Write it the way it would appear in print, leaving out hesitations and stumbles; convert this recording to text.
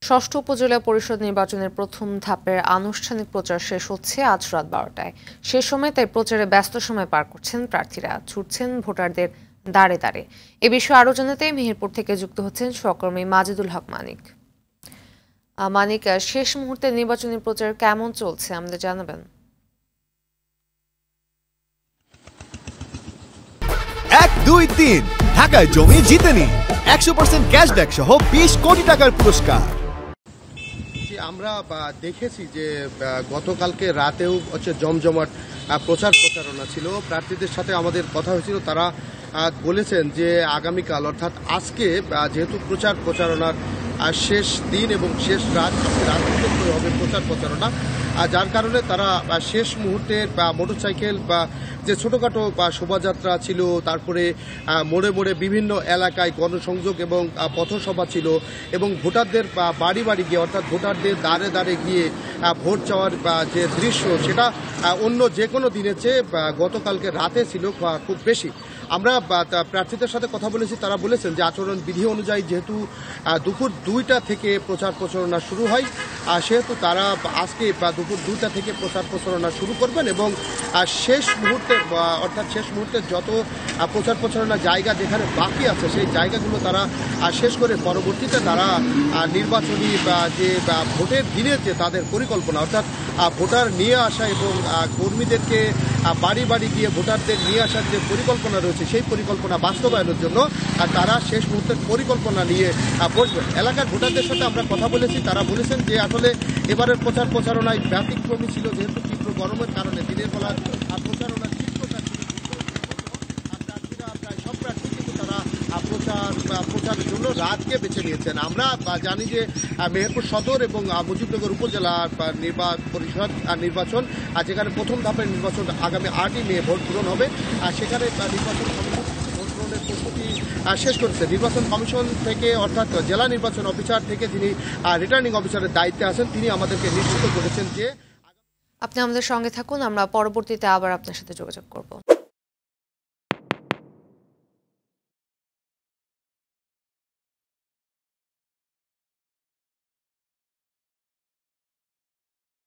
ষষ্ঠ উপজেলা পরিষদ নির্বাচনের প্রথম ধাপের আনুষ্ঠানিক প্রচার শেষ হচ্ছে আজ রাত 12টায়। সে সময় তাই প্রচারে ব্যস্ত সময় পার করছেন প্রার্থীরা, ছুটছেন ভোটারদের দাঁড়ে দাঁড়ে। এ বিষয়ে আরও জানাতে মেহেরপুর থেকে যুক্ত হচ্ছেন সহকর্মী মাজেদুল হক মানিক। মানিক, শেষ মুহূর্তে নির্বাচনী প্রচার কেমন চলছে আমাদের জানাবেন? 1, 2, 3 ঢাকায় জমি জিতে নিন 100% ক্যাশব্যাক সহ 20 কোটি টাকার পুরস্কার। আমরা দেখেছি যে গতকালকে রাতেও হচ্ছে জমজমাট প্রচারণা ছিল। প্রার্থীদের সাথে আমাদের কথা হয়েছিল, তারা বলেছেন যে আগামীকাল অর্থাৎ আজকে যেহেতু প্রচারণার শেষ দিন এবং শেষ রাত হবে প্রচারণা, যার কারণে তারা শেষ মুহূর্তে মোটরসাইকেল বা যে ছোটোখাটো শোভাযাত্রা ছিল, তারপরে মোড়ে মোড়ে বিভিন্ন এলাকায় গণসংযোগ এবং পথসভা ছিল এবং ভোটারদের বাড়ি বাড়ি গিয়ে অর্থাৎ ভোটারদের দাঁড়ে দাঁড়ে গিয়ে ভোট চাওয়ার যে দৃশ্য, সেটা অন্য যে কোনো দিনের চেয়ে গতকালকে রাতে ছিল খুব বেশি। আমরা প্রার্থীদের সাথে কথা বলেছি, তারা বলেছেন যে আচরণ বিধি অনুযায়ী যেহেতু দুপুর 2টা থেকে প্রচারণা শুরু হয়, সেহেতু তারা আজকে দুপুর 2টা থেকে প্রচারণা শুরু করবেন এবং শেষ মুহূর্তে অর্থাৎ শেষ মুহূর্তে যত প্রচারণা জায়গা যেখানে বাকি আছে সেই জায়গাগুলো তারা শেষ করে পরবর্তীতে তারা নির্বাচনী যে ভোটের দিনের যে তাদের পরিকল্পনা অর্থাৎ ভোটার নিয়ে আসা এবং কর্মীদেরকে বাড়ি বাড়ি গিয়ে ভোটারদের নিয়ে আসার যে পরিকল্পনা রয়েছে সেই পরিকল্পনা বাস্তবায়নের জন্য তারা শেষ মুহূর্তের পরিকল্পনা নিয়ে বসবেন। এলাকার ভোটারদের সাথে আমরা কথা বলেছি, তারা বলেছেন যে আসলে এবারের প্রচারণায় ব্যতিক্রমী ছিল, যেহেতু তীব্র গরমের কারণে দিনের বেলা প্রচারণার তীব্রতা ছিল, প্রার্থীরা প্রায় সব প্রার্থী কিন্তু তারা প্রচারের জন্য রাতকে বেছে নিয়েছেন। আমরা জানি যে মেহেরপুর সদর এবং মুজিবনগর উপজেলা পরিষদ নির্বাচন, যেখানে প্রথম ধাপের নির্বাচন আগামী 8ই মে ভোট গ্রহণ হবে, সেখানে নির্বাচন কমিশন ভোট গ্রহণের প্রস্তুতি শেষ করেছে। নির্বাচন কমিশন থেকে অর্থাৎ জেলা নির্বাচন অফিসার থেকে যিনি রিটার্নিং অফিসারের দায়িত্বে আছেন, তিনি আমাদেরকে নিশ্চিত করেছেন যে আপনি আমাদের সঙ্গে থাকুন, আমরা পরবর্তীতে আবার আপনার সাথে যোগাযোগ করব।